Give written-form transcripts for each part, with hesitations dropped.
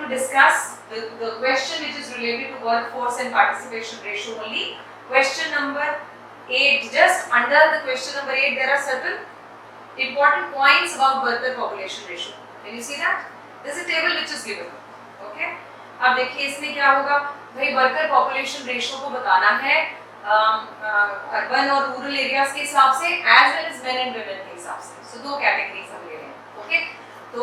to discuss the question which is related to workforce and participation ratio only. Question number 8. Just under the question number 8, there are certain important points about worker population ratio. Can you see that? This is a table which is given. Okay. अब देखिए इसमें क्या होगा भाई, worker population ratio को बताना है urban और रूरल एरियाज के हिसाब से as well as men and women के हिसाब से. सो दो कैटेगरीज हम ले रहे हैं. ओके. तो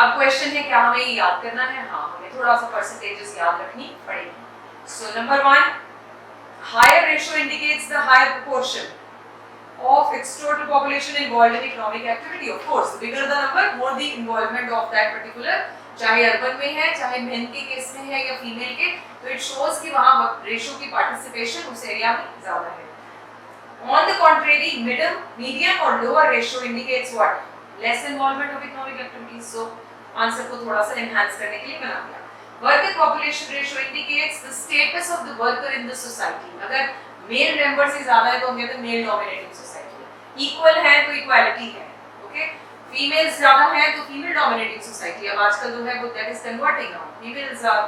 अब क्वेश्चन है क्या हमें याद करना है? हाँ, हमें थोड़ा सा परसेंटेजेस याद रखनी पड़ेगी. So number 1, higher ratio indicates the higher proportion of its total population involved in economic activity. Of course, the bigger the number, more the involvement of that particular, चाहे अर्बन में है, चाहे मेन के case में है या female के, तो इट शोज कि वहाँ रेशियो की पार्टिसिपेशन उस एरिया में ज्यादा है. On the contrary, medium or lower ratio indicates what? Less involvement of economic activities. So answer को थोड़ा सा एनहांस करने के लिए बना दिया. Worker population ratio indicates the status of the worker in the society. अगर मेल मेंबर से ज्यादा है तो हम कहते हैं मेल डोमिनेटिंग सोसाइटी है. इक्वल है तो इक्वालिटी है. ओके. फीमेल्स ज्यादा है तो फीमेल डोमिनेटिंग सोसाइटी. अब आजकल जो है वो that is converting now. Females are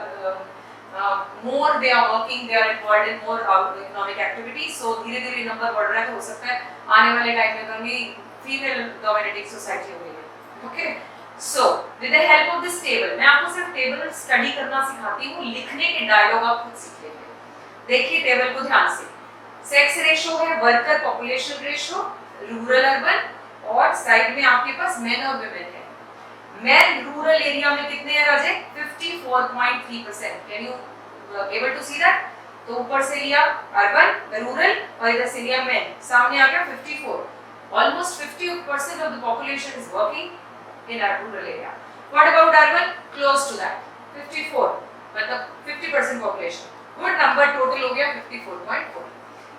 more, they are working, they are involved in more economic activities. So धीरे धीरे नंबर बढ़ रहा है, तो हो सकता है आने वाले टाइम में कभी फीमेल डोमिनेटिंग सोसाइटी हो गई है. Okay. So with the help of this table, मैं आपको सिर्फ टेबल स्टडी करना सिखाती हूँ, लिखने के डायलॉग आप खुद सीख लेंगे. देखिए टेबल को ध्यान से. सेक्स रेशियो है, worker population ratio, rural urban, और साइड में आपके पास मेन और वुमेन है. मेन रूरल एरिया में कितने हैं राजे? 54.3%. Can you able to see that? तो ऊपर से लिया अर्बन, रूरल, और इधर से लिया मेन, सामने आ गया 54. Almost 50% of the population is working in our rural area. What about urban? Close to that, 54, मतलब 50% पॉपुलेशन. गुड नंबर, टोटल हो गया 54.4.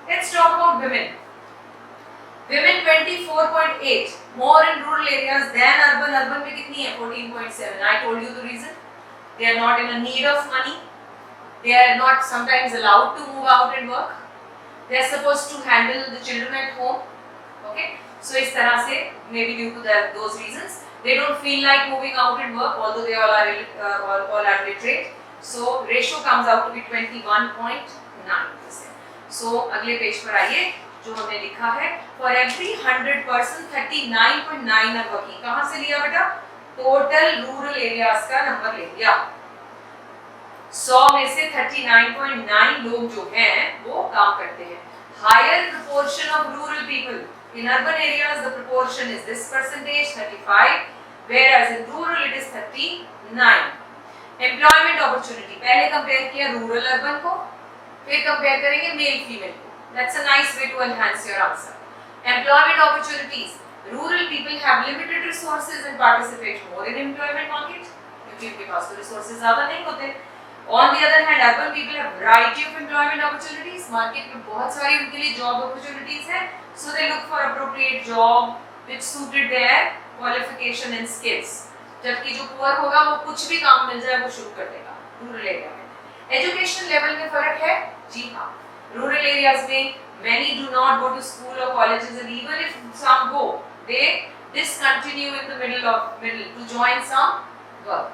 Let's talk about women. Women 24.8, more in rural areas than urban. Urban में कितनी है? 14.7. I told you the reason. They are not in a need of money. They are not sometimes allowed to move out and work. They are supposed to handle the children at home. Okay. So इस तरह से maybe due to those reasons, they don't feel like moving out and work, although they all are literate. So ratio comes out to be 21.9%. सो अगले page पर आइए. जो हमने लिखा है, फॉर एवरी 100% 39.9 आर वर्किंग. कहां से लिया बेटा? टोटल रूरल एरियाज का नंबर ले लिया. 100 में से 39.9 लोग जो हैं वो काम करते हैं. Higher proportion of rural people in urban areas, the proportion is this percentage 35, whereas in rural it is 39. Employment opportunity, पहले कंपेयर किया रूरल अर्बन को, फिर कंपेयर करेंगे मेल फीमेल को. That's a nice way to enhance your answer. Employment opportunities, rural people have limited resources and participate more in employment market, क्योंकि उनके पास तो रिसोर्सेज ज्यादा नहीं होते. On the other hand urban people have variety of employment opportunities. Market में बहुत सारी उनके लिए जॉब अपॉर्चुनिटीज है. So they look for appropriate job which suited their qualification and skills. जबकि जो पुअर होगा वो कुछ भी काम मिल जाए वो शुरू कर देगा रूरल एरिया में. एजुकेशन लेवल में फर्क है. जी हाँ, रूरल एरियाज में many do not go to school or colleges, and even if some go, they discontinue in the middle to join some work.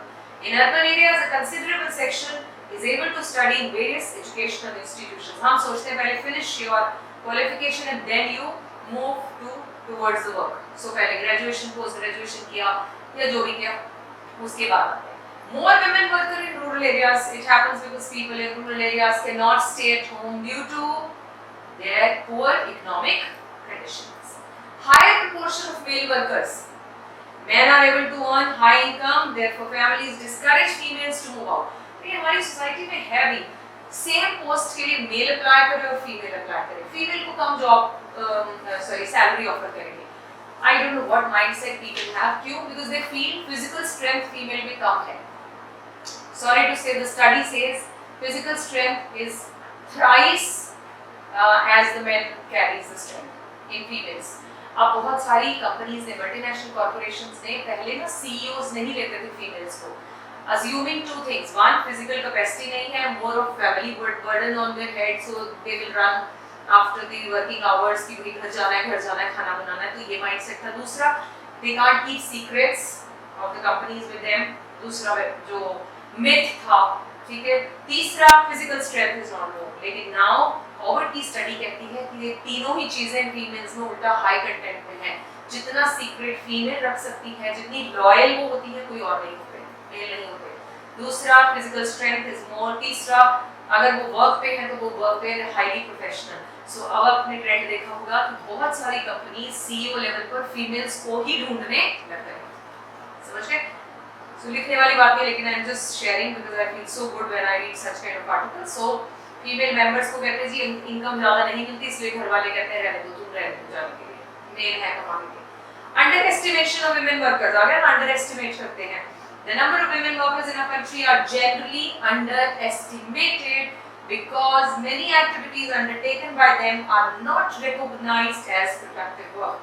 In urban areas, a considerable section is able to study in various educational institutions. हम सोचते हैं पहले finish your qualification and then you move towards the work. So पहले graduation, post graduation किया या जो भी किया, उसके बाद आते हैं. More women work in rural areas. It happens because people in rural areas cannot stay at home due to their poor economic conditions. Higher proportion of male workers. Men are able to earn high income, therefore families discourage females to move out. ये हमारी society में है भी. Same post के लिए mail apply करे और female apply करे. फीमेल को कम जॉब सैलरी ऑफर करेंगे. I don't know what mindset people have. क्यों? Because they feel physical strength female में कम है. Sorry to say, the study says physical strength is thrice as the men carries the strength in females. अब बहुत सारी companies ने, multinational corporations ने पहले ना सीईओज नहीं लेते थे फीमेल्स को, assuming two things. One, physical capacity नहीं है, more of family burden on their head, so they will run after the working hours कि भाई घर जाना है, खाना बनाना है, तो ये माइंडसेट था. दूसरा, they can't keep secrets of the companies with them, दूसरा जो मिथ था, ठीक है। तीसरा physical strength is not know, लेकिन नाउ हॉवर्ड की स्टडी कहती है कि ये तीनों ही चीजें फीमेल्स में उल्टा हाई कंटेंट में है। जितना सीक्रेट फीमेल रख सकती है, जितनी लॉयल वो होती है, कोई और नहीं होते, मेल नहीं होते। दूसरा फिजिकल स्ट्रेंथ इज मोर। तीसरा अगर वो वर्क पे है तो वो वर्क पे हाईली प्रोफेशनल। सो अब आपने ट्रेंड देखा होगा कि बहुत सारी कंपनीज सीईओ लेवल पर फीमेल्स को ही ढूंढने लग गए। समझ गए? सो लिखने वाली बात नहीं, लेकिन I am just sharing because I feel so good when I read such kind of articles. So female members को कहते हैं जी इनकम ज्यादा नहीं मिलती, इसलिए घर वाले कहते हैं रहने दो, तुम रहने दो जाने के लिए, मेल है कमाने के लिए। Underestimation of women workers, आ गया, अंडर एस्टिमेट करते हैं। The number of women workers in our country are generally underestimated because many activities undertaken by them are not recognized as productive work.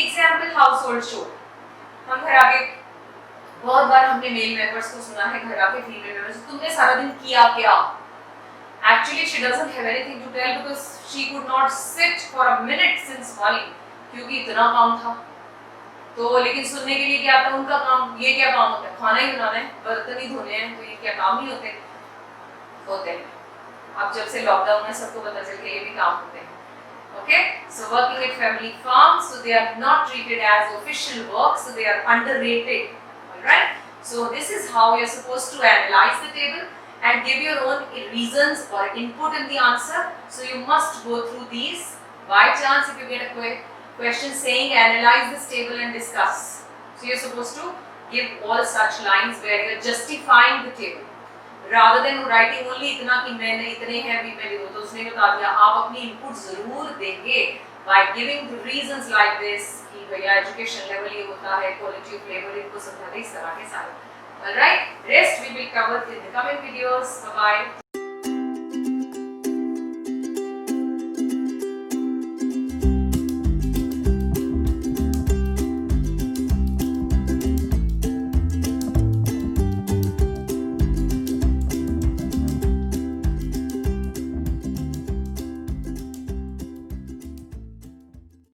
Example, household chore. हम घर आके बहुत बार हमने male members को सुना है घर आके फीमेल मेंबर्स, तुमने सारा दिन किया क्या? Actually, she doesn't have anything to tell because she could not sit for a minute since morning, क्योंकि इतना काम था। तो लेकिन सुनने के लिए क्या आता है उनका काम, ये क्या काम होता है? खाना ही बनाना है, बर्तन ही धोने हैं, तो ये क्या काम ही होते हैं। अब जब से लॉकडाउन है सबको पता चल गया ये भी काम होते हैं। Okay, so working at family farms, so they are not treated as official work, so they are underrated. All right, so this is how you are supposed to analyze the table and give your own reasons or input in the answer. So you must go through these. By chance, if you get a question saying analyze this table and discuss, so you're supposed to give all such lines where you're justifying the table rather than writing only इतना कि मैंने इतने हैं भी मैंने तो उसने बता दिया। आप अपनी इनपुट जरूर देंगे by giving the reasons like this कि भैया एजुकेशन लेवल ये होता है, क्वालिटी ऑफ लेबर, इनको समझाते इस तरह के सारे। All right, rest we will cover in the coming videos. Bye bye.